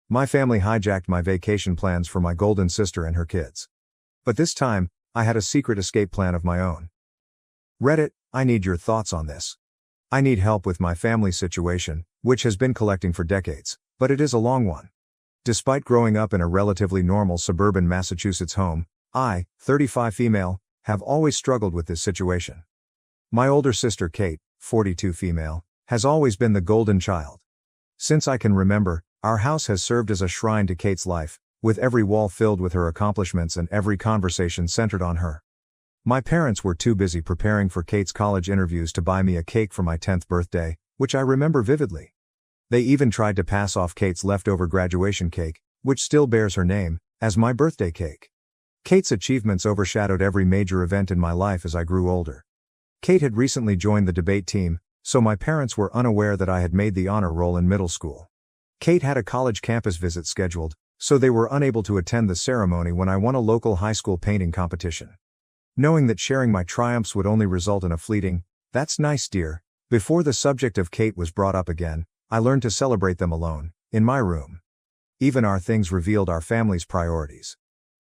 My family hijacked my vacation plans for my golden sister and her kids. But this time, I had a secret escape plan of my own. Reddit, I need your thoughts on this. I need help with my family situation, which has been collecting for decades, but it is a long one. Despite growing up in a relatively normal suburban Massachusetts home, I, 35 female, have always struggled with this situation. My older sister Kate, 42 female, has always been the golden child. Since I can remember, our house has served as a shrine to Kate's life, with every wall filled with her accomplishments and every conversation centered on her. My parents were too busy preparing for Kate's college interviews to buy me a cake for my 10th birthday, which I remember vividly. They even tried to pass off Kate's leftover graduation cake, which still bears her name, as my birthday cake. Kate's achievements overshadowed every major event in my life as I grew older. Kate had recently joined the debate team, so my parents were unaware that I had made the honor roll in middle school. Kate had a college campus visit scheduled, so they were unable to attend the ceremony when I won a local high school painting competition. Knowing that sharing my triumphs would only result in a fleeting, "That's nice, dear," before the subject of Kate was brought up again, I learned to celebrate them alone, in my room. Even our things revealed our family's priorities.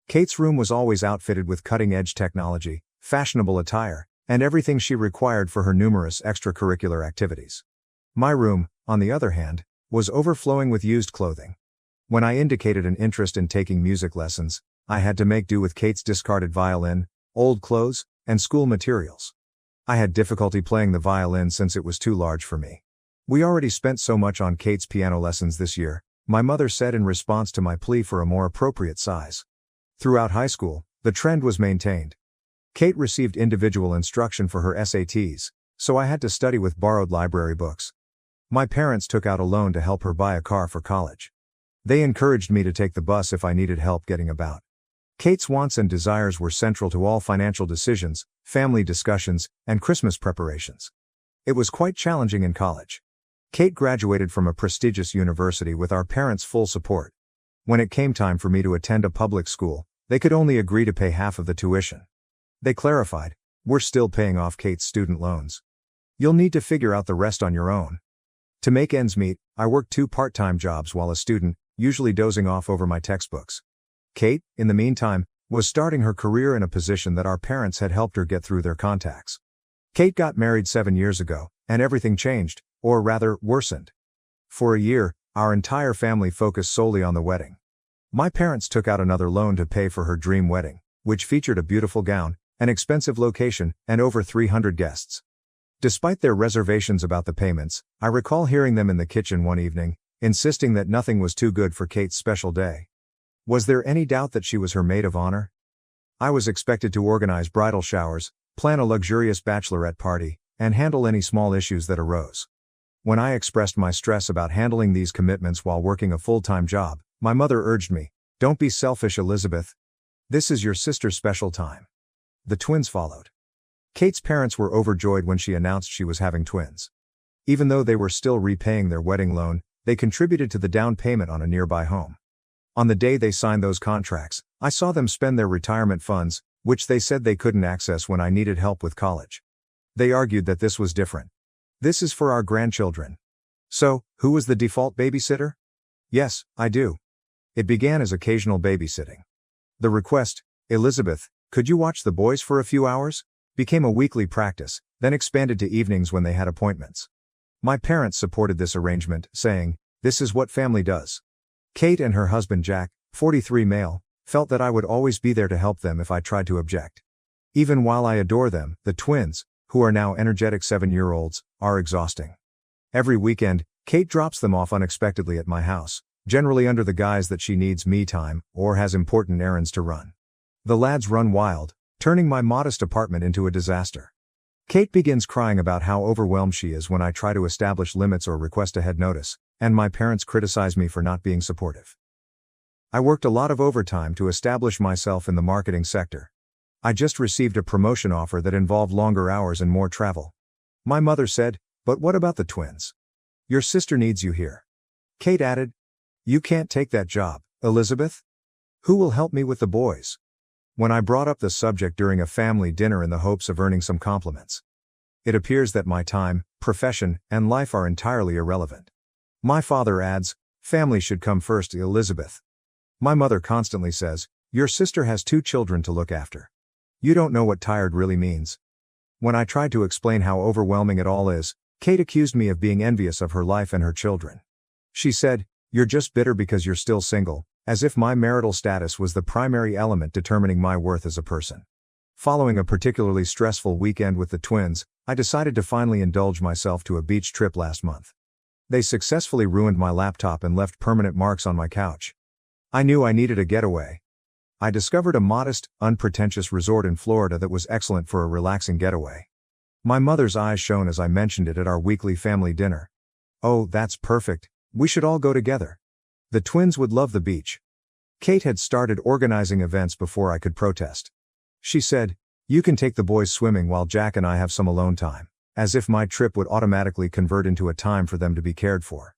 Kate's room was always outfitted with cutting-edge technology, fashionable attire, and everything she required for her numerous extracurricular activities. My room, on the other hand, was overflowing with used clothing. When I indicated an interest in taking music lessons, I had to make do with Kate's discarded violin, old clothes, and school materials. I had difficulty playing the violin since it was too large for me. "We already spent so much on Kate's piano lessons this year," my mother said in response to my plea for a more appropriate size. Throughout high school, the trend was maintained. Kate received individual instruction for her SATs, so I had to study with borrowed library books. My parents took out a loan to help her buy a car for college. They encouraged me to take the bus if I needed help getting about. Kate's wants and desires were central to all financial decisions, family discussions, and Christmas preparations. It was quite challenging in college. Kate graduated from a prestigious university with our parents' full support. When it came time for me to attend a public school, they could only agree to pay half of the tuition. They clarified, "We're still paying off Kate's student loans. You'll need to figure out the rest on your own." To make ends meet, I worked 2 part-time jobs while a student, usually dozing off over my textbooks. Kate, in the meantime, was starting her career in a position that our parents had helped her get through their contacts. Kate got married 7 years ago, and everything changed, or rather, worsened. For a year, our entire family focused solely on the wedding. My parents took out another loan to pay for her dream wedding, which featured a beautiful gown, an expensive location, and over 300 guests. Despite their reservations about the payments, I recall hearing them in the kitchen one evening, insisting that nothing was too good for Kate's special day. Was there any doubt that she was her maid of honor? I was expected to organize bridal showers, plan a luxurious bachelorette party, and handle any small issues that arose. When I expressed my stress about handling these commitments while working a full-time job, my mother urged me, "Don't be selfish, Elizabeth. This is your sister's special time." The twins followed. Kate's parents were overjoyed when she announced she was having twins. Even though they were still repaying their wedding loan, they contributed to the down payment on a nearby home. On the day they signed those contracts, I saw them spend their retirement funds, which they said they couldn't access when I needed help with college. They argued that this was different. "This is for our grandchildren." So, who was the default babysitter? Yes, I do. It began as occasional babysitting. The request, "Elizabeth, could you watch the boys for a few hours?" became a weekly practice, then expanded to evenings when they had appointments. My parents supported this arrangement, saying, "This is what family does." Kate and her husband Jack, 43 male, felt that I would always be there to help them if I tried to object. Even while I adore them, the twins, who are now energetic 7-year-olds, are exhausting. Every weekend, Kate drops them off unexpectedly at my house, generally under the guise that she needs me time or has important errands to run. The lads run wild, turning my modest apartment into a disaster. Kate begins crying about how overwhelmed she is when I try to establish limits or request ahead notice, and my parents criticize me for not being supportive. I worked a lot of overtime to establish myself in the marketing sector. I just received a promotion offer that involved longer hours and more travel. My mother said, "But what about the twins? Your sister needs you here." Kate added, "You can't take that job, Elizabeth. Who will help me with the boys?" When I brought up the subject during a family dinner in the hopes of earning some compliments. It appears that my time, profession, and life are entirely irrelevant. My father adds, Family should come first, Elizabeth. My mother constantly says, your sister has 2 children to look after. You don't know what tired really means. When I tried to explain how overwhelming it all is, Kate accused me of being envious of her life and her children. She said, you're just bitter because you're still single, as if my marital status was the primary element determining my worth as a person. Following a particularly stressful weekend with the twins, I decided to finally indulge myself to a beach trip last month. They successfully ruined my laptop and left permanent marks on my couch. I knew I needed a getaway. I discovered a modest, unpretentious resort in Florida that was excellent for a relaxing getaway. My mother's eyes shone as I mentioned it at our weekly family dinner. Oh, that's perfect. We should all go together. The twins would love the beach. Kate had started organizing events before I could protest. She said, you can take the boys swimming while Jack and I have some alone time, as if my trip would automatically convert into a time for them to be cared for.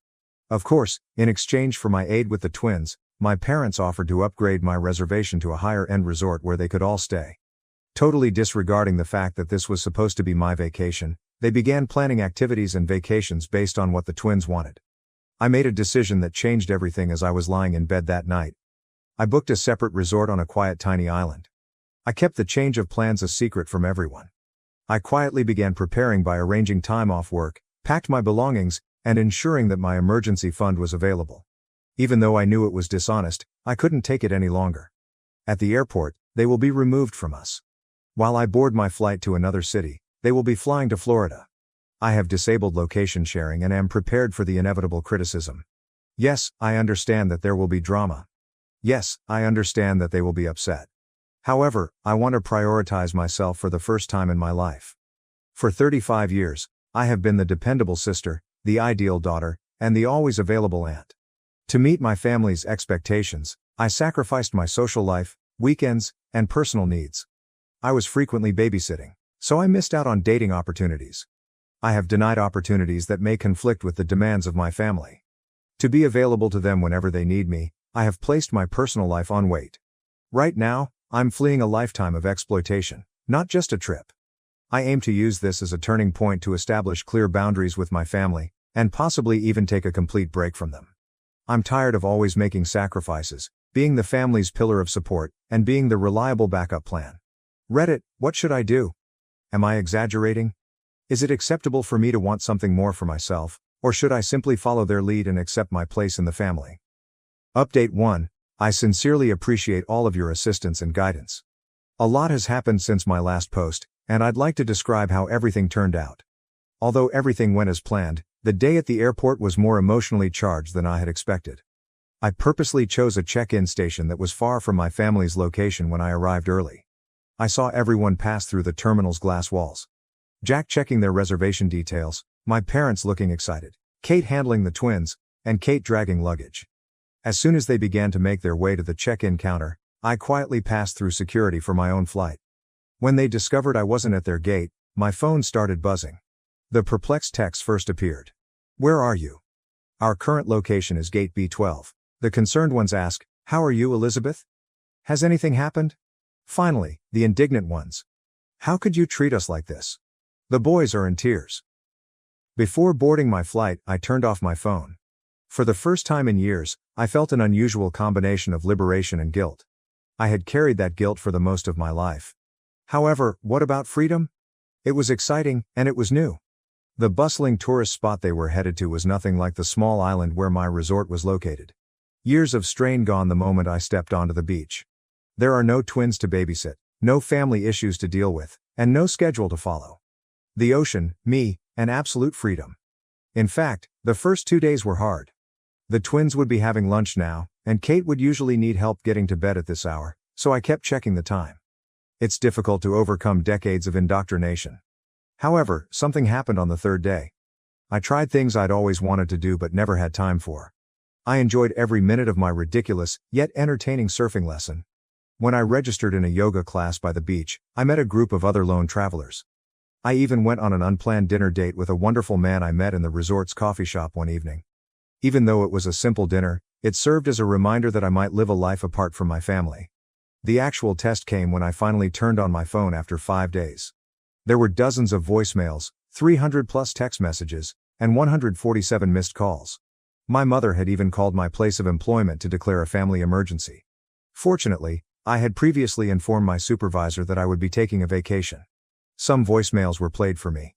Of course, in exchange for my aid with the twins, my parents offered to upgrade my reservation to a higher-end resort where they could all stay. Totally disregarding the fact that this was supposed to be my vacation, they began planning activities and vacations based on what the twins wanted. I made a decision that changed everything as I was lying in bed that night. I booked a separate resort on a quiet tiny island. I kept the change of plans a secret from everyone. I quietly began preparing by arranging time off work, packed my belongings, and ensuring that my emergency fund was available. Even though I knew it was dishonest, I couldn't take it any longer. At the airport, they will be removed from us. While I board my flight to another city, they will be flying to Florida. I have disabled location sharing and am prepared for the inevitable criticism. Yes, I understand that there will be drama. Yes, I understand that they will be upset. However, I want to prioritize myself for the first time in my life. For 35 years, I have been the dependable sister, the ideal daughter, and the always available aunt. To meet my family's expectations, I sacrificed my social life, weekends, and personal needs. I was frequently babysitting, so I missed out on dating opportunities. I have denied opportunities that may conflict with the demands of my family. To be available to them whenever they need me, I have placed my personal life on wait. Right now, I'm fleeing a lifetime of exploitation, not just a trip. I aim to use this as a turning point to establish clear boundaries with my family, and possibly even take a complete break from them. I'm tired of always making sacrifices, being the family's pillar of support, and being the reliable backup plan. Reddit, what should I do? Am I exaggerating? Is it acceptable for me to want something more for myself, or should I simply follow their lead and accept my place in the family? Update 1. I sincerely appreciate all of your assistance and guidance. A lot has happened since my last post, and I'd like to describe how everything turned out. Although everything went as planned, the day at the airport was more emotionally charged than I had expected. I purposely chose a check-in station that was far from my family's location when I arrived early. I saw everyone pass through the terminal's glass walls. Jack checking their reservation details, my parents looking excited, Kate handling the twins, and Kate dragging luggage. As soon as they began to make their way to the check-in counter, I quietly passed through security for my own flight. When they discovered I wasn't at their gate, my phone started buzzing. The perplexed text first appeared. Where are you? Our current location is gate B12. The concerned ones ask, how are you, Elizabeth? Has anything happened? Finally, the indignant ones. How could you treat us like this? The boys are in tears. Before boarding my flight, I turned off my phone. For the first time in years, I felt an unusual combination of liberation and guilt. I had carried that guilt for the most of my life. However, what about freedom? It was exciting, and it was new. The bustling tourist spot they were headed to was nothing like the small island where my resort was located. Years of strain gone the moment I stepped onto the beach. There are no twins to babysit, no family issues to deal with, and no schedule to follow. The ocean, me, and absolute freedom. In fact, the first 2 days were hard. The twins would be having lunch now, and Kate would usually need help getting to bed at this hour, so I kept checking the time. It's difficult to overcome decades of indoctrination. However, something happened on the 3rd day. I tried things I'd always wanted to do but never had time for. I enjoyed every minute of my ridiculous, yet entertaining surfing lesson. When I registered in a yoga class by the beach, I met a group of other lone travelers. I even went on an unplanned dinner date with a wonderful man I met in the resort's coffee shop one evening. Even though it was a simple dinner, it served as a reminder that I might live a life apart from my family. The actual test came when I finally turned on my phone after 5 days. There were dozens of voicemails, 300 plus text messages, and 147 missed calls. My mother had even called my place of employment to declare a family emergency. Fortunately, I had previously informed my supervisor that I would be taking a vacation. Some voicemails were played for me.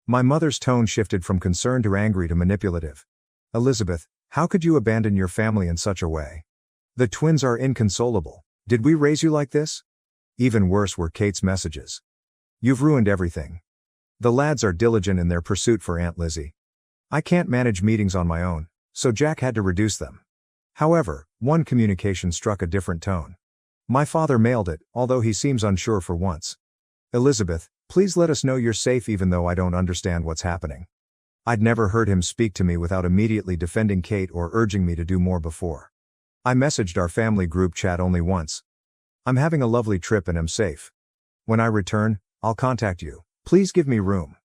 My mother's tone shifted from concern to angry to manipulative. "Elizabeth, how could you abandon your family in such a way? The twins are inconsolable. Did we raise you like this?" Even worse were Kate's messages. "You've ruined everything. The lads are diligent in their pursuit for Aunt Lizzie. I can't manage meetings on my own, so Jack had to reduce them." However, one communication struck a different tone. My father mailed it, although he seems unsure for once. "Elizabeth, please let us know you're safe even though I don't understand what's happening." I'd never heard him speak to me without immediately defending Kate or urging me to do more before. I messaged our family group chat only once. "I'm having a lovely trip and am safe. When I return, I'll contact you. Please give me room."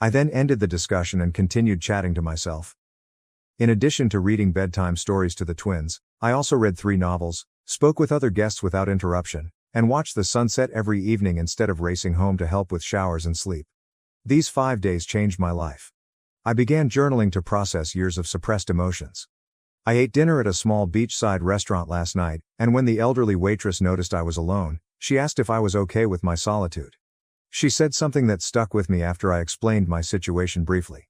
I then ended the discussion and continued chatting to myself. In addition to reading bedtime stories to the twins, I also read 3 novels, spoke with other guests without interruption, and watched the sunset every evening instead of racing home to help with showers and sleep. These 5 days changed my life. I began journaling to process years of suppressed emotions. I ate dinner at a small beachside restaurant last night, and when the elderly waitress noticed I was alone, she asked if I was okay with my solitude. She said something that stuck with me after I explained my situation briefly.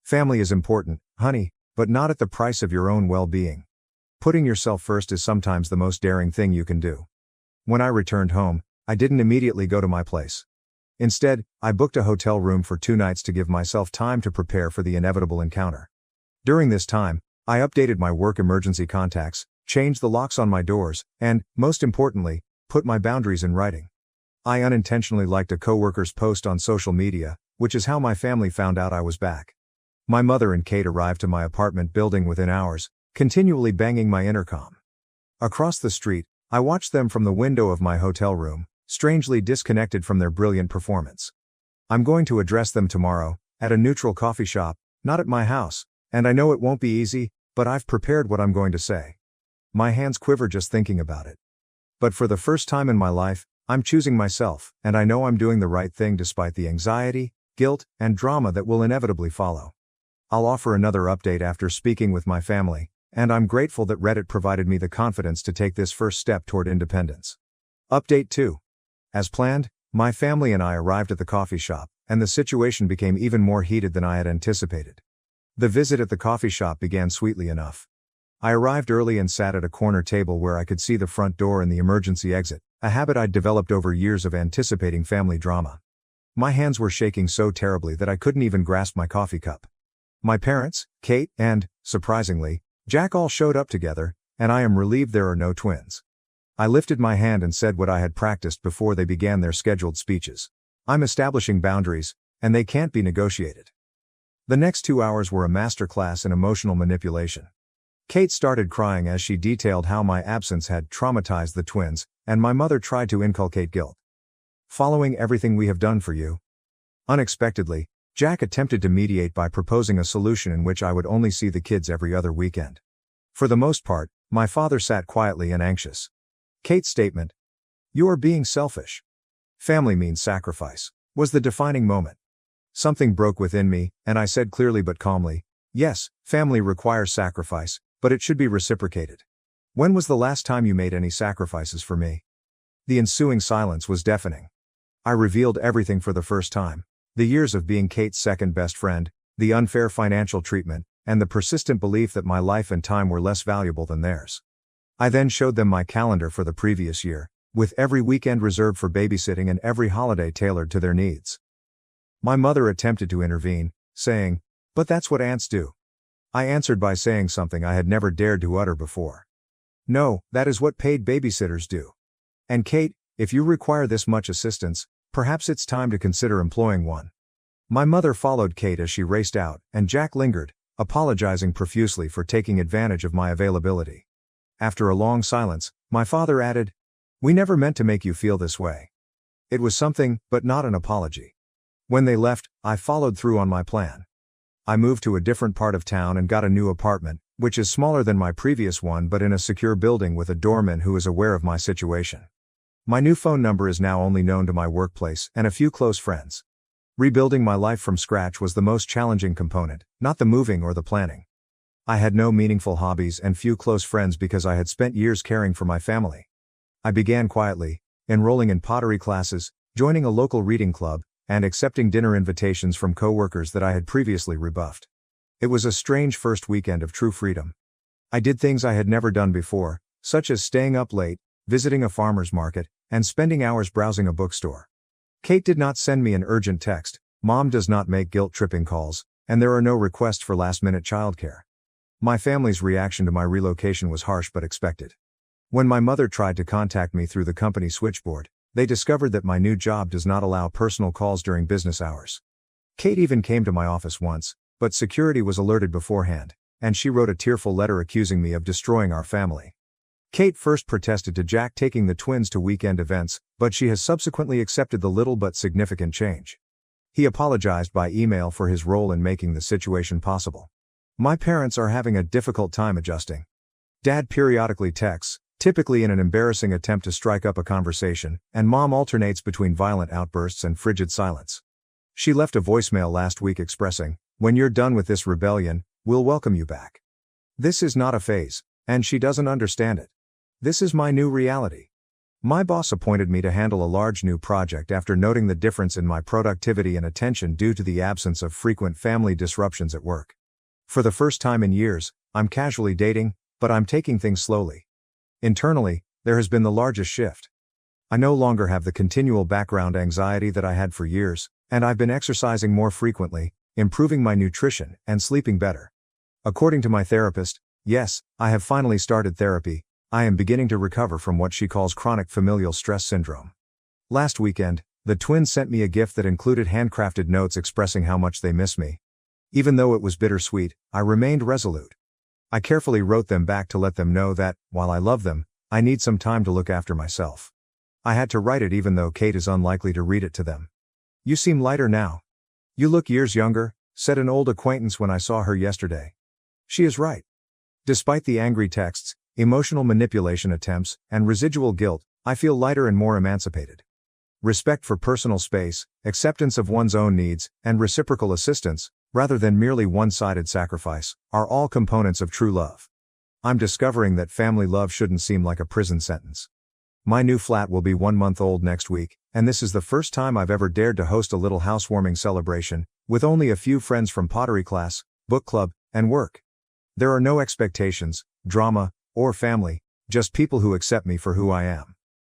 "Family is important, honey, but not at the price of your own well-being. Putting yourself first is sometimes the most daring thing you can do." When I returned home, I didn't immediately go to my place. Instead, I booked a hotel room for 2 nights to give myself time to prepare for the inevitable encounter. During this time, I updated my work emergency contacts, changed the locks on my doors, and, most importantly, put my boundaries in writing. I unintentionally liked a coworker's post on social media, which is how my family found out I was back. My mother and Kate arrived to my apartment building within hours, continually banging my intercom. Across the street, I watched them from the window of my hotel room, strangely disconnected from their brilliant performance. "I'm going to address them tomorrow, at a neutral coffee shop, not at my house, and I know it won't be easy, but I've prepared what I'm going to say." My hands quiver just thinking about it. But for the first time in my life, I'm choosing myself, and I know I'm doing the right thing despite the anxiety, guilt, and drama that will inevitably follow. I'll offer another update after speaking with my family, and I'm grateful that Reddit provided me the confidence to take this first step toward independence. Update 2. As planned, my family and I arrived at the coffee shop, and the situation became even more heated than I had anticipated. The visit at the coffee shop began sweetly enough. I arrived early and sat at a corner table where I could see the front door and the emergency exit, a habit I'd developed over years of anticipating family drama. My hands were shaking so terribly that I couldn't even grasp my coffee cup. My parents, Kate, and, surprisingly, Jack all showed up together, and I am relieved there are no twins. I lifted my hand and said what I had practiced before they began their scheduled speeches. "I'm establishing boundaries, and they can't be negotiated." The next 2 hours were a masterclass in emotional manipulation. Kate started crying as she detailed how my absence had traumatized the twins, and my mother tried to inculcate guilt. "Following everything we have done for you." Unexpectedly, Jack attempted to mediate by proposing a solution in which I would only see the kids every other weekend. For the most part, my father sat quietly and anxious. Kate's statement, "You are being selfish. Family means sacrifice," was the defining moment. Something broke within me, and I said clearly but calmly, "Yes, family requires sacrifice, but it should be reciprocated. When was the last time you made any sacrifices for me?" The ensuing silence was deafening. I revealed everything for the first time. The years of being Kate's second best friend, the unfair financial treatment, and the persistent belief that my life and time were less valuable than theirs. I then showed them my calendar for the previous year, with every weekend reserved for babysitting and every holiday tailored to their needs. My mother attempted to intervene, saying, "But that's what aunts do." I answered by saying something I had never dared to utter before. "No, that is what paid babysitters do. And Kate, if you require this much assistance, perhaps it's time to consider employing one." My mother followed Kate as she raced out, and Jack lingered, apologizing profusely for taking advantage of my availability. After a long silence, my father added, "We never meant to make you feel this way. It was something, but not an apology." When they left, I followed through on my plan. I moved to a different part of town and got a new apartment, which is smaller than my previous one but in a secure building with a doorman who is aware of my situation. My new phone number is now only known to my workplace and a few close friends. Rebuilding my life from scratch was the most challenging component, not the moving or the planning. I had no meaningful hobbies and few close friends because I had spent years caring for my family. I began quietly, enrolling in pottery classes, joining a local reading club, and accepting dinner invitations from coworkers that I had previously rebuffed. It was a strange first weekend of true freedom. I did things I had never done before, such as staying up late, visiting a farmer's market, and spending hours browsing a bookstore. Kate did not send me an urgent text, Mom does not make guilt-tripping calls, and there are no requests for last-minute childcare. My family's reaction to my relocation was harsh but expected. When my mother tried to contact me through the company switchboard, they discovered that my new job does not allow personal calls during business hours. Kate even came to my office once, but security was alerted beforehand, and she wrote a tearful letter accusing me of destroying our family. Kate first protested to Jack taking the twins to weekend events, but she has subsequently accepted the little but significant change. He apologized by email for his role in making the situation possible. My parents are having a difficult time adjusting. Dad periodically texts, typically in an embarrassing attempt to strike up a conversation, and Mom alternates between violent outbursts and frigid silence. She left a voicemail last week expressing, "When you're done with this rebellion, we'll welcome you back." This is not a phase, and she doesn't understand it. This is my new reality. My boss appointed me to handle a large new project after noting the difference in my productivity and attention due to the absence of frequent family disruptions at work. For the first time in years, I'm casually dating, but I'm taking things slowly. Internally, there has been the largest shift. I no longer have the continual background anxiety that I had for years, and I've been exercising more frequently, improving my nutrition, and sleeping better. According to my therapist, yes, I have finally started therapy. I am beginning to recover from what she calls chronic familial stress syndrome. Last weekend, the twins sent me a gift that included handcrafted notes expressing how much they miss me. Even though it was bittersweet, I remained resolute. I carefully wrote them back to let them know that, while I love them, I need some time to look after myself. I had to write it even though Kate is unlikely to read it to them. "You seem lighter now. You look years younger," said an old acquaintance when I saw her yesterday. She is right. Despite the angry texts, emotional manipulation attempts, and residual guilt, I feel lighter and more emancipated. Respect for personal space, acceptance of one's own needs, and reciprocal assistance, rather than merely one-sided sacrifice, are all components of true love. I'm discovering that family love shouldn't seem like a prison sentence. My new flat will be 1 month old next week, and this is the first time I've ever dared to host a little housewarming celebration, with only a few friends from pottery class, book club, and work. There are no expectations, drama, or family, just people who accept me for who I am.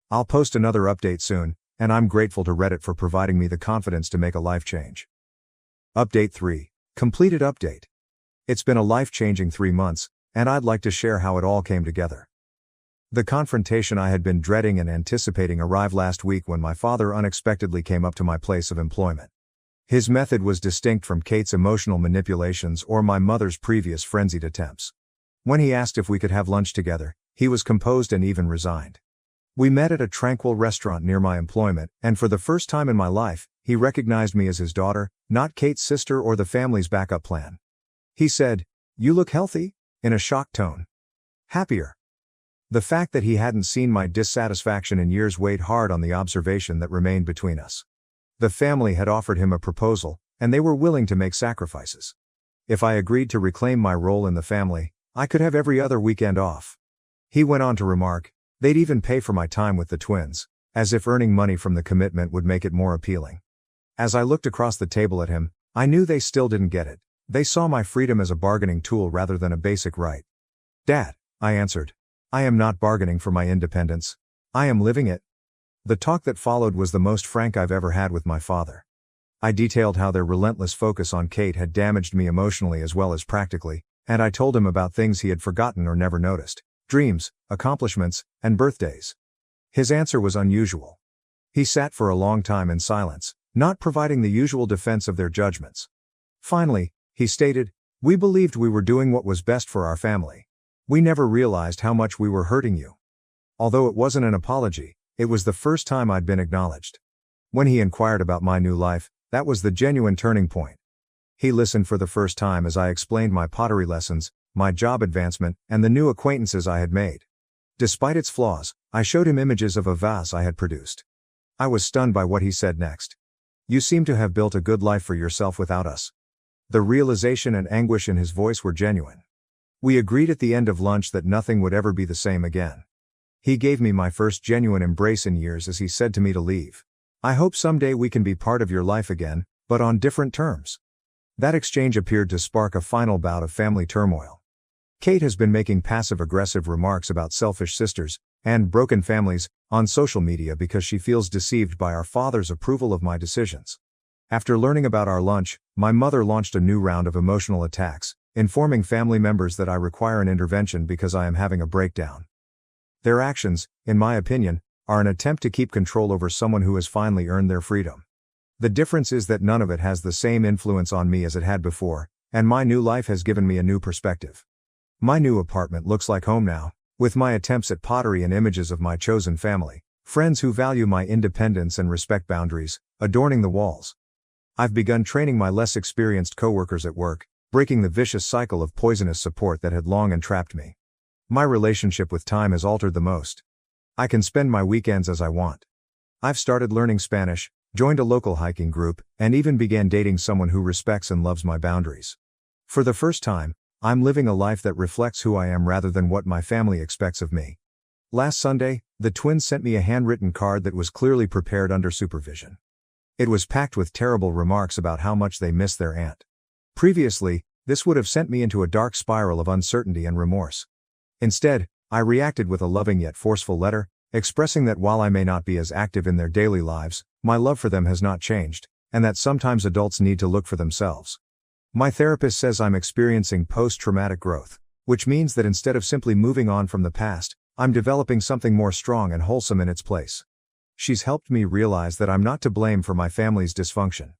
I'll post another update soon, and I'm grateful to Reddit for providing me the confidence to make a life change. Update 3. Completed update. It's been a life-changing 3 months, and I'd like to share how it all came together. The confrontation I had been dreading and anticipating arrived last week when my father unexpectedly came up to my place of employment. His method was distinct from Kate's emotional manipulations or my mother's previous frenzied attempts. When he asked if we could have lunch together, he was composed and even resigned. We met at a tranquil restaurant near my employment, and for the first time in my life, he recognized me as his daughter, not Kate's sister or the family's backup plan. He said, "You look healthy," in a shocked tone. Happier. The fact that he hadn't seen my dissatisfaction in years weighed hard on the observation that remained between us. The family had offered him a proposal, and they were willing to make sacrifices. If I agreed to reclaim my role in the family, I could have every other weekend off. He went on to remark, they'd even pay for my time with the twins, as if earning money from the commitment would make it more appealing. As I looked across the table at him, I knew they still didn't get it. They saw my freedom as a bargaining tool rather than a basic right. "Dad," I answered, "I am not bargaining for my independence. I am living it." The talk that followed was the most frank I've ever had with my father. I detailed how their relentless focus on Kate had damaged me emotionally as well as practically, and I told him about things he had forgotten or never noticed, dreams, accomplishments, and birthdays. His answer was unusual. He sat for a long time in silence, not providing the usual defense of their judgments. Finally, he stated, "We believed we were doing what was best for our family. We never realized how much we were hurting you." Although it wasn't an apology, it was the first time I'd been acknowledged. When he inquired about my new life, that was the genuine turning point. He listened for the first time as I explained my pottery lessons, my job advancement, and the new acquaintances I had made. Despite its flaws, I showed him images of a vase I had produced. I was stunned by what he said next. "You seem to have built a good life for yourself without us." The realization and anguish in his voice were genuine. We agreed at the end of lunch that nothing would ever be the same again. He gave me my first genuine embrace in years as he said to me to leave. I hope someday we can be part of your life again, but on different terms. That exchange appeared to spark a final bout of family turmoil. Kate has been making passive-aggressive remarks about selfish sisters and broken families on social media because she feels deceived by our father's approval of my decisions. After learning about our lunch, my mother launched a new round of emotional attacks, informing family members that I require an intervention because I am having a breakdown. Their actions, in my opinion, are an attempt to keep control over someone who has finally earned their freedom. The difference is that none of it has the same influence on me as it had before, and my new life has given me a new perspective. My new apartment looks like home now, with my attempts at pottery and images of my chosen family, friends who value my independence and respect boundaries, adorning the walls. I've begun training my less experienced coworkers at work, breaking the vicious cycle of poisonous support that had long entrapped me. My relationship with time has altered the most. I can spend my weekends as I want. I've started learning Spanish, joined a local hiking group, and even began dating someone who respects and loves my boundaries. For the first time, I'm living a life that reflects who I am rather than what my family expects of me. Last Sunday, the twins sent me a handwritten card that was clearly prepared under supervision. It was packed with terrible remarks about how much they miss their aunt. Previously, this would have sent me into a dark spiral of uncertainty and remorse. Instead, I reacted with a loving yet forceful letter, expressing that while I may not be as active in their daily lives, my love for them has not changed, and that sometimes adults need to look for themselves. My therapist says I'm experiencing post-traumatic growth, which means that instead of simply moving on from the past, I'm developing something more strong and wholesome in its place. She's helped me realize that I'm not to blame for my family's dysfunction.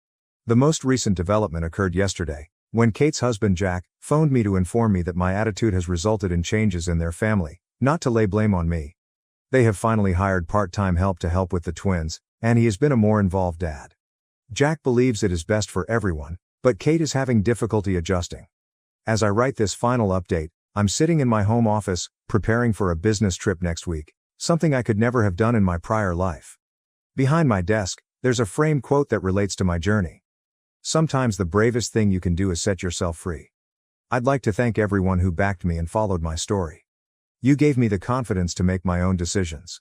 The most recent development occurred yesterday, when Kate's husband Jack phoned me to inform me that my attitude has resulted in changes in their family, not to lay blame on me. They have finally hired part-time help to help with the twins, and he has been a more involved dad. Jack believes it is best for everyone, but Kate is having difficulty adjusting. As I write this final update, I'm sitting in my home office, preparing for a business trip next week, something I could never have done in my prior life. Behind my desk, there's a framed quote that relates to my journey. Sometimes the bravest thing you can do is set yourself free. I'd like to thank everyone who backed me and followed my story. You gave me the confidence to make my own decisions.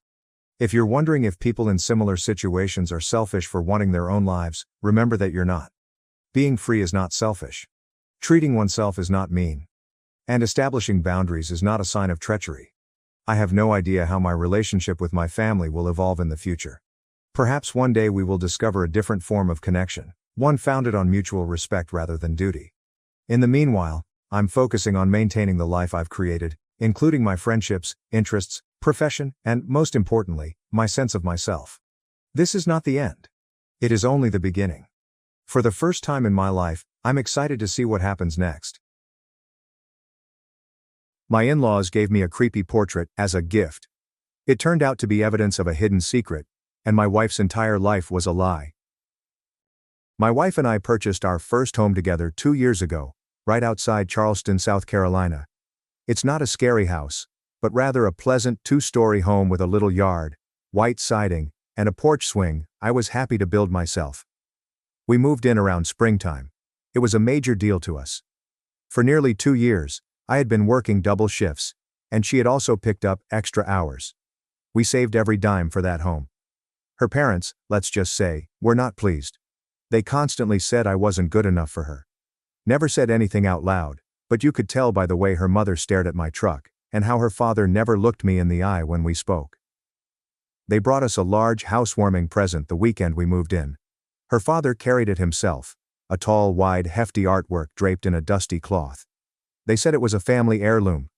If you're wondering if people in similar situations are selfish for wanting their own lives, remember that you're not. Being free is not selfish. Treating oneself is not mean. And establishing boundaries is not a sign of treachery. I have no idea how my relationship with my family will evolve in the future. Perhaps one day we will discover a different form of connection, one founded on mutual respect rather than duty. In the meanwhile, I'm focusing on maintaining the life I've created, including my friendships, interests, profession, and, most importantly, my sense of myself. This is not the end. It is only the beginning. For the first time in my life, I'm excited to see what happens next. My in-laws gave me a creepy portrait as a gift. It turned out to be evidence of a hidden secret, and my wife's entire life was a lie. My wife and I purchased our first home together 2 years ago, right outside Charleston, South Carolina. It's not a scary house, but rather a pleasant 2-story home with a little yard, white siding, and a porch swing I was happy to build myself. We moved in around springtime. It was a major deal to us. For nearly 2 years, I had been working double shifts, and she had also picked up extra hours. We saved every dime for that home. Her parents, let's just say, were not pleased. They constantly said I wasn't good enough for her. Never said anything out loud, but you could tell by the way her mother stared at my truck, and how her father never looked me in the eye when we spoke. They brought us a large housewarming present the weekend we moved in. Her father carried it himself, a tall, wide, hefty artwork draped in a dusty cloth. They said it was a family heirloom.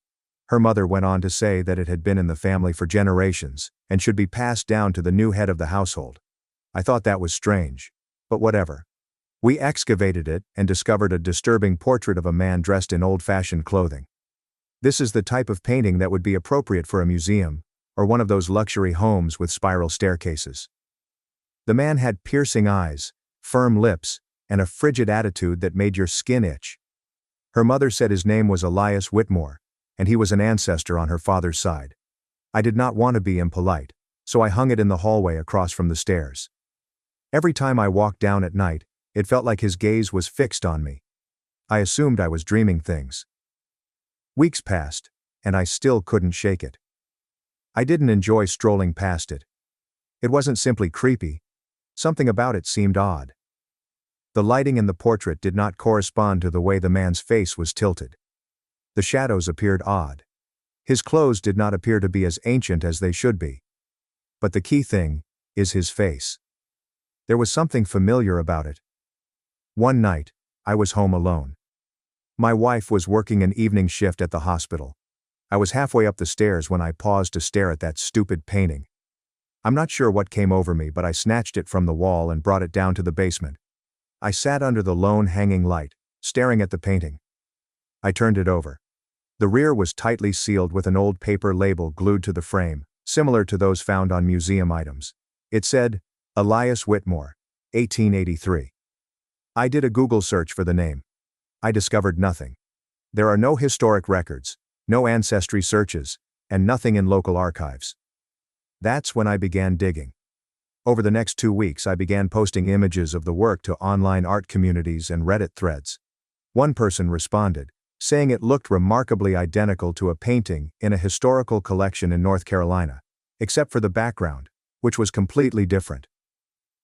Her mother went on to say that it had been in the family for generations, and should be passed down to the new head of the household. I thought that was strange. But whatever. We excavated it and discovered a disturbing portrait of a man dressed in old-fashioned clothing. This is the type of painting that would be appropriate for a museum, or one of those luxury homes with spiral staircases. The man had piercing eyes, firm lips, and a frigid attitude that made your skin itch. Her mother said his name was Elias Whitmore, and he was an ancestor on her father's side. I did not want to be impolite, so I hung it in the hallway across from the stairs. Every time I walked down at night, it felt like his gaze was fixed on me. I assumed I was dreaming things. Weeks passed, and I still couldn't shake it. I didn't enjoy strolling past it. It wasn't simply creepy. Something about it seemed odd. The lighting in the portrait did not correspond to the way the man's face was tilted. The shadows appeared odd. His clothes did not appear to be as ancient as they should be. But the key thing is his face. There was something familiar about it. One night, I was home alone. My wife was working an evening shift at the hospital. I was halfway up the stairs when I paused to stare at that stupid painting. I'm not sure what came over me, but I snatched it from the wall and brought it down to the basement. I sat under the lone hanging light, staring at the painting. I turned it over. The rear was tightly sealed with an old paper label glued to the frame, similar to those found on museum items. It said, Elias Whitmore, 1883. I did a Google search for the name. I discovered nothing. There are no historic records, no ancestry searches, and nothing in local archives. That's when I began digging. Over the next 2 weeks, I began posting images of the work to online art communities and Reddit threads. One person responded, saying it looked remarkably identical to a painting in a historical collection in North Carolina, except for the background, which was completely different.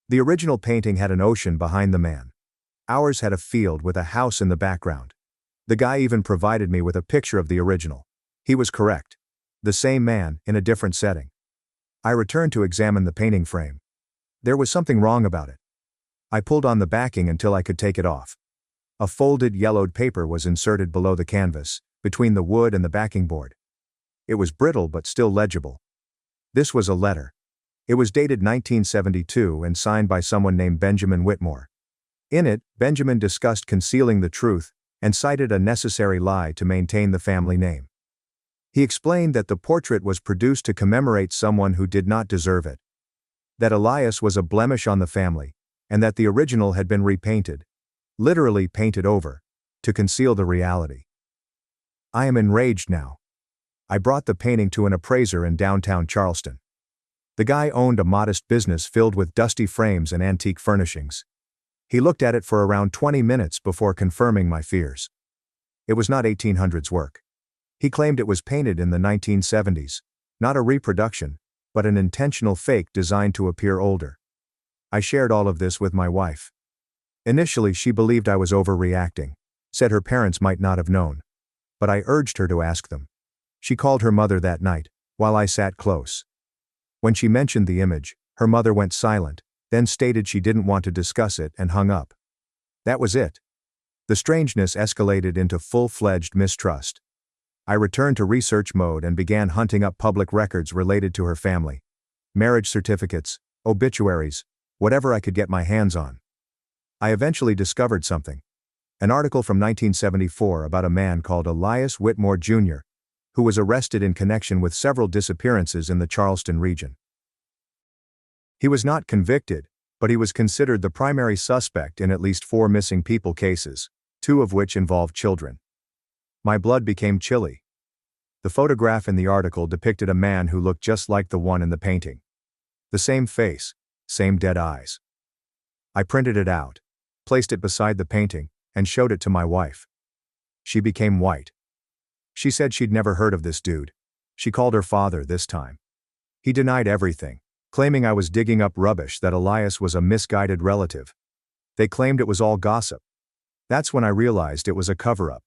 The original painting had an ocean behind the man. Ours had a field with a house in the background. The guy even provided me with a picture of the original. He was correct. The same man, in a different setting. I returned to examine the painting frame. There was something wrong about it. I pulled on the backing until I could take it off. A folded yellowed paper was inserted below the canvas, between the wood and the backing board. It was brittle but still legible. This was a letter. It was dated 1972 and signed by someone named Benjamin Whitmore. In it, Benjamin discussed concealing the truth and cited a necessary lie to maintain the family name. He explained that the portrait was produced to commemorate someone who did not deserve it. That Elias was a blemish on the family, and that the original had been repainted, literally painted over, to conceal the reality. I am enraged now. I brought the painting to an appraiser in downtown Charleston. The guy owned a modest business filled with dusty frames and antique furnishings. He looked at it for around 20 minutes before confirming my fears. It was not 1800s work. He claimed it was painted in the 1970s, not a reproduction, but an intentional fake designed to appear older. I shared all of this with my wife. Initially, she believed I was overreacting, said her parents might not have known. But I urged her to ask them. She called her mother that night, while I sat close. When she mentioned the image, her mother went silent, then stated she didn't want to discuss it and hung up. That was it. The strangeness escalated into full-fledged mistrust. I returned to research mode and began hunting up public records related to her family. Marriage certificates, obituaries, whatever I could get my hands on. I eventually discovered something. An article from 1974 about a man called Elias Whitmore Jr., who was arrested in connection with several disappearances in the Charleston region. He was not convicted, but he was considered the primary suspect in at least 4 missing people cases, 2 of which involved children. My blood became chilly. The photograph in the article depicted a man who looked just like the one in the painting. The same face, same dead eyes. I printed it out, placed it beside the painting, and showed it to my wife. She became white. She said she'd never heard of this dude. She called her father this time. He denied everything, claiming I was digging up rubbish, that Elias was a misguided relative. They claimed it was all gossip. That's when I realized it was a cover-up.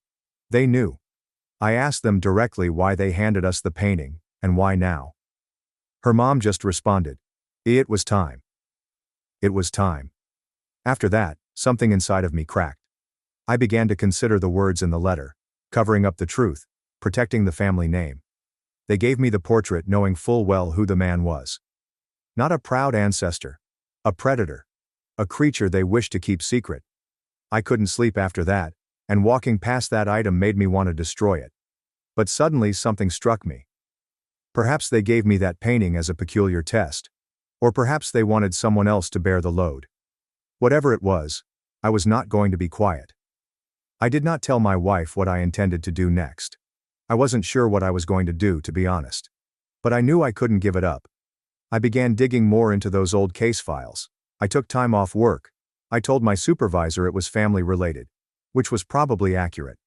They knew. I asked them directly why they handed us the painting, and why now. Her mom just responded, "It was time." It was time. After that, something inside of me cracked. I began to consider the words in the letter, covering up the truth, protecting the family name. They gave me the portrait knowing full well who the man was. Not a proud ancestor. A predator. A creature they wished to keep secret. I couldn't sleep after that, and walking past that item made me want to destroy it. But suddenly something struck me. Perhaps they gave me that painting as a peculiar test. Or perhaps they wanted someone else to bear the load. Whatever it was, I was not going to be quiet. I did not tell my wife what I intended to do next. I wasn't sure what I was going to do, to be honest. But I knew I couldn't give it up. I began digging more into those old case files. I took time off work. I told my supervisor it was family related, which was probably accurate.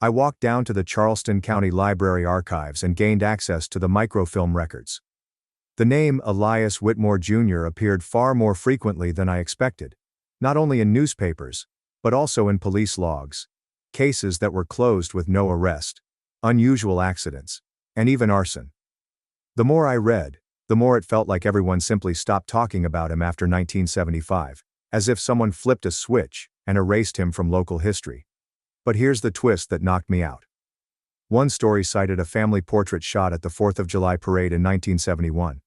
I walked down to the Charleston County Library archives and gained access to the microfilm records. The name Elias Whitmore Jr. appeared far more frequently than I expected, not only in newspapers, but also in police logs, cases that were closed with no arrest, unusual accidents, and even arson. The more I read, the more it felt like everyone simply stopped talking about him after 1975, as if someone flipped a switch and erased him from local history. But here's the twist that knocked me out. One story cited a family portrait shot at the 4th of July parade in 1971.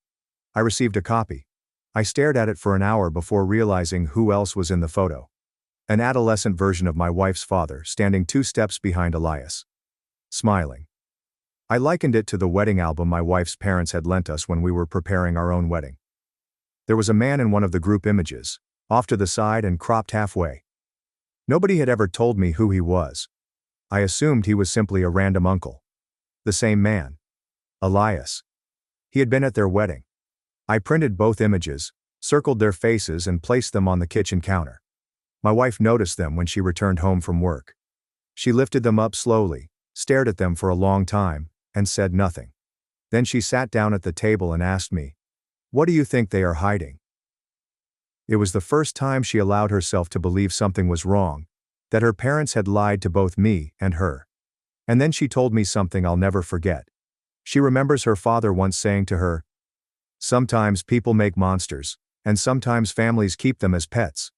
I received a copy. I stared at it for an hour before realizing who else was in the photo. An adolescent version of my wife's father standing 2 steps behind Elias, smiling. I likened it to the wedding album my wife's parents had lent us when we were preparing our own wedding. There was a man in one of the group images, off to the side and cropped halfway. Nobody had ever told me who he was. I assumed he was simply a random uncle. The same man. Elias. He had been at their wedding. I printed both images, circled their faces and placed them on the kitchen counter. My wife noticed them when she returned home from work. She lifted them up slowly, stared at them for a long time, and said nothing. Then she sat down at the table and asked me, "What do you think they are hiding?" It was the first time she allowed herself to believe something was wrong, that her parents had lied to both me and her. And then she told me something I'll never forget. She remembers her father once saying to her, "Sometimes people make monsters, and sometimes families keep them as pets."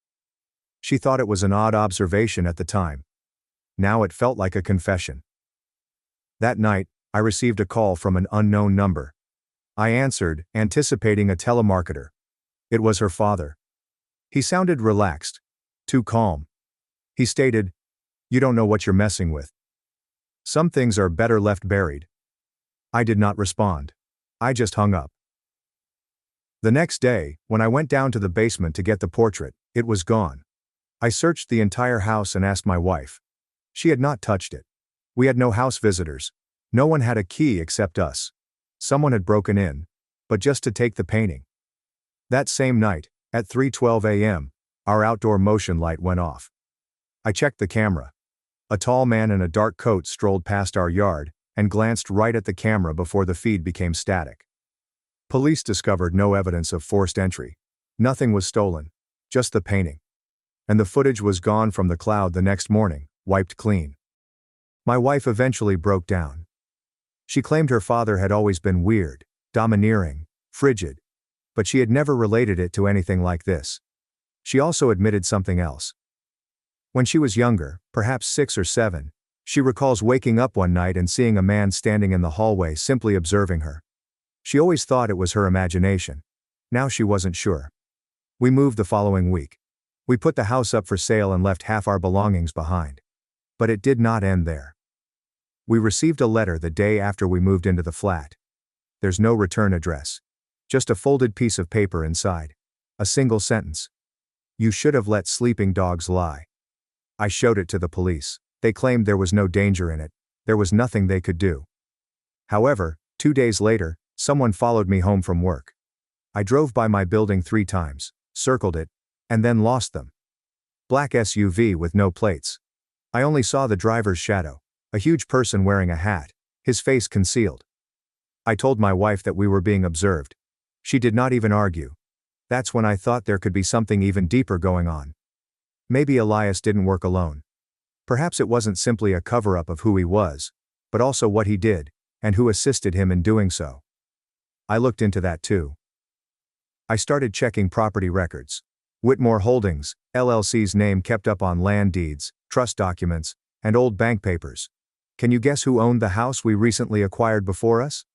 She thought it was an odd observation at the time. Now it felt like a confession. That night, I received a call from an unknown number. I answered, anticipating a telemarketer. It was her father. He sounded relaxed, too calm. He stated, "You don't know what you're messing with. Some things are better left buried." I did not respond. I just hung up. The next day, when I went down to the basement to get the portrait, it was gone. I searched the entire house and asked my wife. She had not touched it. We had no house visitors. No one had a key except us. Someone had broken in, but just to take the painting. That same night, at 3:12 a.m., our outdoor motion light went off. I checked the camera. A tall man in a dark coat strolled past our yard and glanced right at the camera before the feed became static. Police discovered no evidence of forced entry. Nothing was stolen, just the painting. And the footage was gone from the cloud the next morning, wiped clean. My wife eventually broke down. She claimed her father had always been weird, domineering, frigid, but she had never related it to anything like this. She also admitted something else. When she was younger, perhaps 6 or 7, she recalls waking up one night and seeing a man standing in the hallway simply observing her. She always thought it was her imagination. Now she wasn't sure. We moved the following week. We put the house up for sale and left half our belongings behind. But it did not end there. We received a letter the day after we moved into the flat. There's no return address. Just a folded piece of paper inside. A single sentence. "You should have let sleeping dogs lie." I showed it to the police. They claimed there was no danger in it. There was nothing they could do. However, 2 days later, someone followed me home from work. I drove by my building 3 times, circled it, and then lost them. Black SUV with no plates. I only saw the driver's shadow, a huge person wearing a hat, his face concealed. I told my wife that we were being observed. She did not even argue. That's when I thought there could be something even deeper going on. Maybe Elias didn't work alone. Perhaps it wasn't simply a cover-up of who he was, but also what he did, and who assisted him in doing so. I looked into that too. I started checking property records. Whitmore Holdings, LLC's name kept up on land deeds, trust documents, and old bank papers. Can you guess who owned the house we recently acquired before us?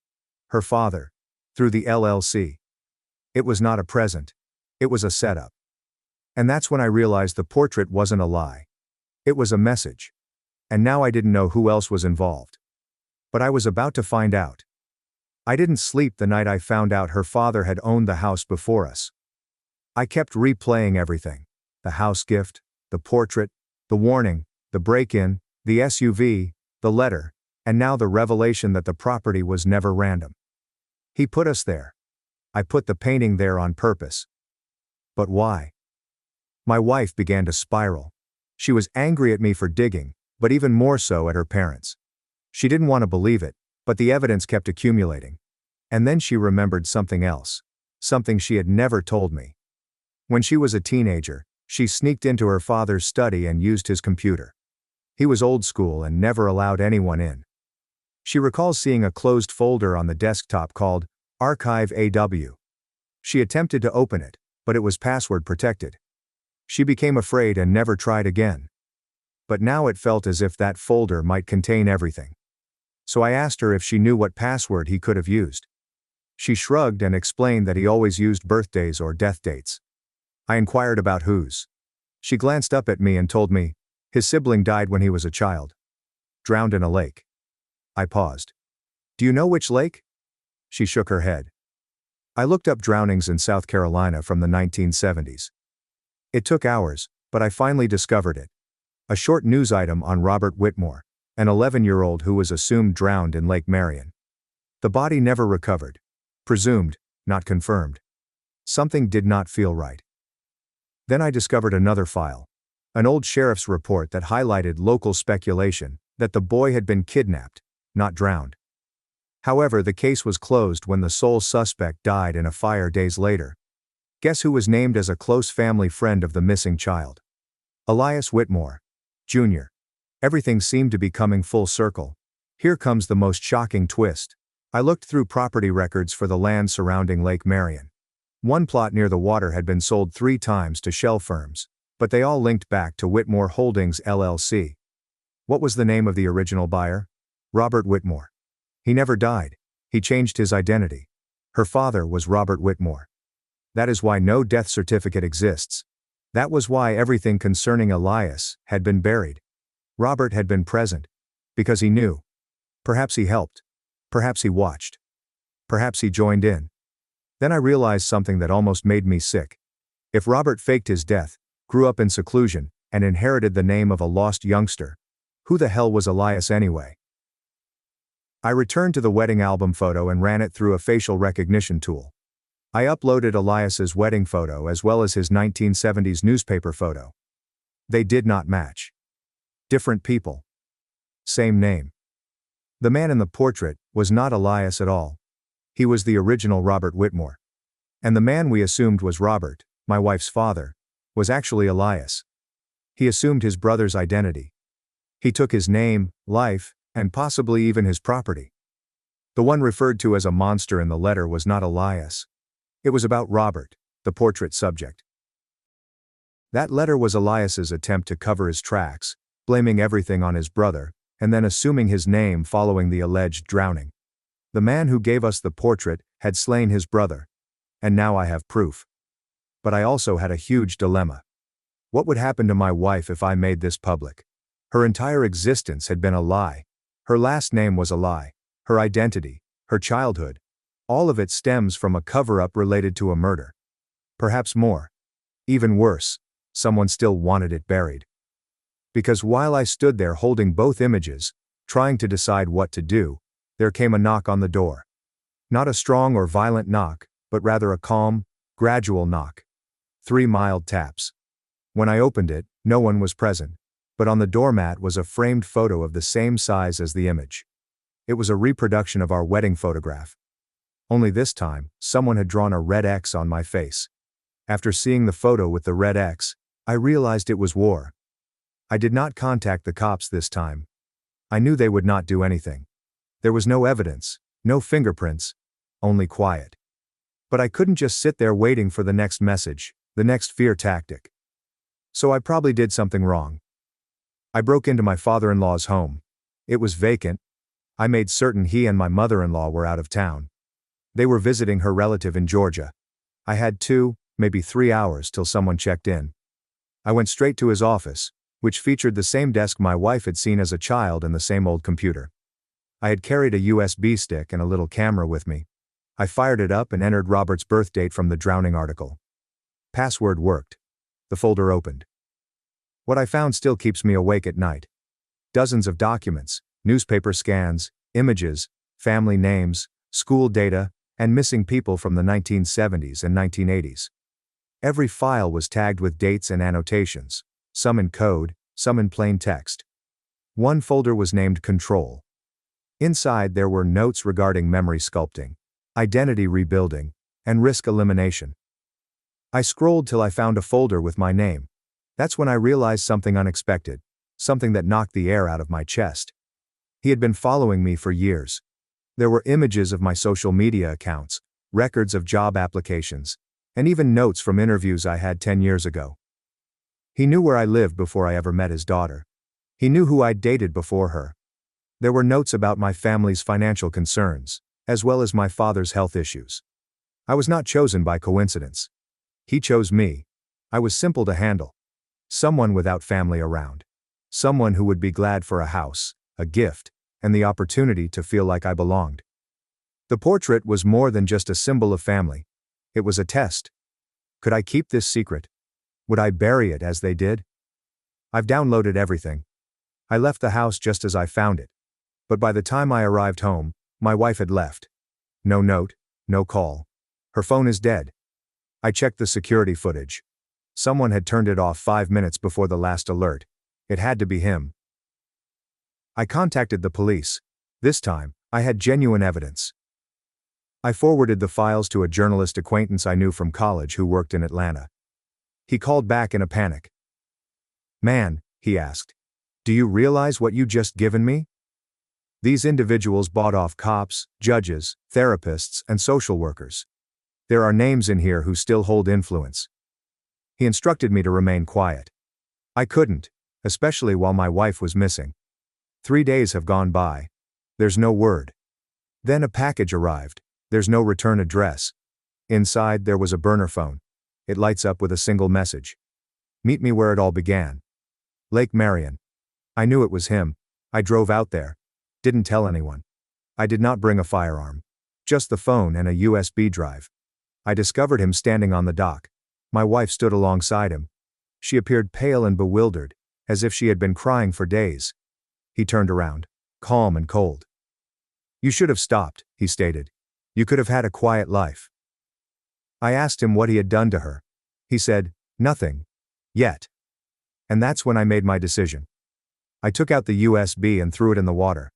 Her father. Through the LLC. It was not a present. It was a setup. And that's when I realized the portrait wasn't a lie. It was a message. And now I didn't know who else was involved. But I was about to find out. I didn't sleep the night I found out her father had owned the house before us. I kept replaying everything. The house gift, the portrait, the warning, the break-in, the SUV, the letter, and now the revelation that the property was never random. He put us there. I put the painting there on purpose. But why? My wife began to spiral. She was angry at me for digging, but even more so at her parents. She didn't want to believe it, but the evidence kept accumulating. And then she remembered something else. Something she had never told me. When she was a teenager, she sneaked into her father's study and used his computer. He was old school and never allowed anyone in. She recalls seeing a closed folder on the desktop called Archive AW. She attempted to open it, but it was password protected. She became afraid and never tried again. But now it felt as if that folder might contain everything. So I asked her if she knew what password he could have used. She shrugged and explained that he always used birthdays or death dates. I inquired about whose. She glanced up at me and told me, his sibling died when he was a child. Drowned in a lake. I paused. Do you know which lake? She shook her head. I looked up drownings in South Carolina from the 1970s. It took hours, but I finally discovered it. A short news item on Robert Whitmore, an 11-year-old who was assumed drowned in Lake Marion. The body never recovered. Presumed, not confirmed. Something did not feel right. Then I discovered another file. An old sheriff's report that highlighted local speculation that the boy had been kidnapped, not drowned. However, the case was closed when the sole suspect died in a fire days later. Guess who was named as a close family friend of the missing child? Elias Whitmore, Jr. Everything seemed to be coming full circle. Here comes the most shocking twist. I looked through property records for the land surrounding Lake Marion. One plot near the water had been sold 3 times to shell firms, but they all linked back to Whitmore Holdings LLC. What was the name of the original buyer? Robert Whitmore. He never died. He changed his identity. Her father was Robert Whitmore. That is why no death certificate exists. That was why everything concerning Elias had been buried. Robert had been present. Because he knew. Perhaps he helped. Perhaps he watched. Perhaps he joined in. Then I realized something that almost made me sick. If Robert faked his death, grew up in seclusion, and inherited the name of a lost youngster, who the hell was Elias anyway? I returned to the wedding album photo and ran it through a facial recognition tool. I uploaded Elias's wedding photo as well as his 1970s newspaper photo. They did not match. Different people. Same name. The man in the portrait was not Elias at all. He was the original Robert Whitmore. And the man we assumed was Robert, my wife's father, was actually Elias. He assumed his brother's identity. He took his name, life, and possibly even his property. The one referred to as a monster in the letter was not Elias. It was about Robert, the portrait subject. That letter was Elias's attempt to cover his tracks, blaming everything on his brother, and then assuming his name following the alleged drowning. The man who gave us the portrait had slain his brother. And now I have proof. But I also had a huge dilemma. What would happen to my wife if I made this public? Her entire existence had been a lie. Her last name was a lie. Her identity, her childhood, all of it stems from a cover-up related to a murder. Perhaps more. Even worse, someone still wanted it buried. Because while I stood there holding both images, trying to decide what to do, there came a knock on the door. Not a strong or violent knock, but rather a calm, gradual knock. 3 mild taps. When I opened it, no one was present, but on the doormat was a framed photo of the same size as the image. It was a reproduction of our wedding photograph. Only this time, someone had drawn a red X on my face. After seeing the photo with the red X, I realized it was war. I did not contact the cops this time. I knew they would not do anything. There was no evidence, no fingerprints, only quiet. But I couldn't just sit there waiting for the next message, the next fear tactic. So I probably did something wrong. I broke into my father-in-law's home. It was vacant. I made certain he and my mother-in-law were out of town. They were visiting her relative in Georgia. I had 2, maybe 3 hours till someone checked in. I went straight to his office, which featured the same desk my wife had seen as a child and the same old computer. I had carried a USB stick and a little camera with me. I fired it up and entered Robert's birth date from the drowning article. Password worked. The folder opened. What I found still keeps me awake at night. Dozens of documents, newspaper scans, images, family names, school data, and missing people from the 1970s and 1980s. Every file was tagged with dates and annotations, some in code, some in plain text. One folder was named Control. Inside there were notes regarding memory sculpting, identity rebuilding, and risk elimination. I scrolled till I found a folder with my name. That's when I realized something unexpected, something that knocked the air out of my chest. He had been following me for years. There were images of my social media accounts, records of job applications, and even notes from interviews I had 10 years ago. He knew where I lived before I ever met his daughter. He knew who I'd dated before her. There were notes about my family's financial concerns, as well as my father's health issues. I was not chosen by coincidence. He chose me. I was simple to handle. Someone without family around. Someone who would be glad for a house, a gift, and the opportunity to feel like I belonged. The portrait was more than just a symbol of family. It was a test. Could I keep this secret? Would I bury it as they did? I've downloaded everything. I left the house just as I found it. But by the time I arrived home, my wife had left. No note, no call. Her phone is dead. I checked the security footage. Someone had turned it off 5 minutes before the last alert. It had to be him. I contacted the police. This time, I had genuine evidence. I forwarded the files to a journalist acquaintance I knew from college who worked in Atlanta. He called back in a panic. "Man," he asked, "do you realize what you just given me? These individuals bought off cops, judges, therapists, and social workers. There are names in here who still hold influence." He instructed me to remain quiet. I couldn't, especially while my wife was missing. 3 days have gone by. There's no word. Then a package arrived. There's no return address. Inside there was a burner phone. It lights up with a single message. "Meet me where it all began. Lake Marion." I knew it was him. I drove out there. Didn't tell anyone. I did not bring a firearm. Just the phone and a USB drive. I discovered him standing on the dock. My wife stood alongside him. She appeared pale and bewildered, as if she had been crying for days. He turned around, calm and cold. "You should have stopped," he stated. "You could have had a quiet life." I asked him what he had done to her. He said, "Nothing. Yet." And that's when I made my decision. I took out the USB and threw it in the water.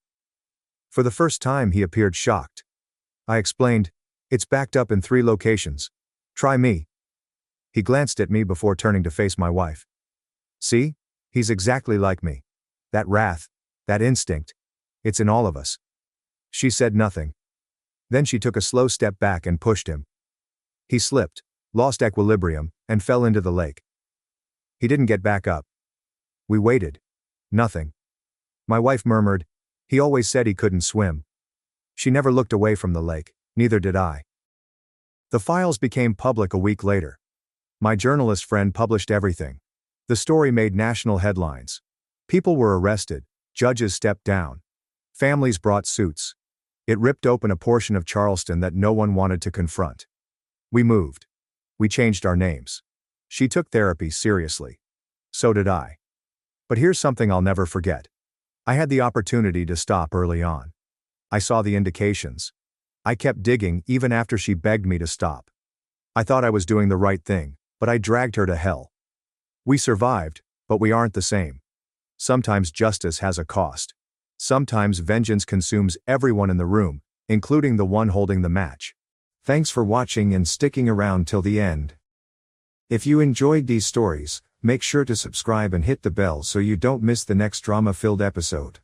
For the first time he appeared shocked. I explained, "It's backed up in 3 locations. Try me." He glanced at me before turning to face my wife. "See? He's exactly like me. That wrath, that instinct. It's in all of us." She said nothing. Then she took a slow step back and pushed him. He slipped, lost equilibrium, and fell into the lake. He didn't get back up. We waited. Nothing. My wife murmured, "He always said he couldn't swim." She never looked away from the lake, neither did I. The files became public a week later. My journalist friend published everything. The story made national headlines. People were arrested, judges stepped down. Families brought suits. It ripped open a portion of Charleston that no one wanted to confront. We moved. We changed our names. She took therapy seriously. So did I. But here's something I'll never forget. I had the opportunity to stop early on. I saw the indications. I kept digging even after she begged me to stop. I thought I was doing the right thing, but I dragged her to hell. We survived, but we aren't the same. Sometimes justice has a cost. Sometimes vengeance consumes everyone in the room, including the one holding the match. Thanks for watching and sticking around till the end. If you enjoyed these stories, make sure to subscribe and hit the bell so you don't miss the next drama-filled episode.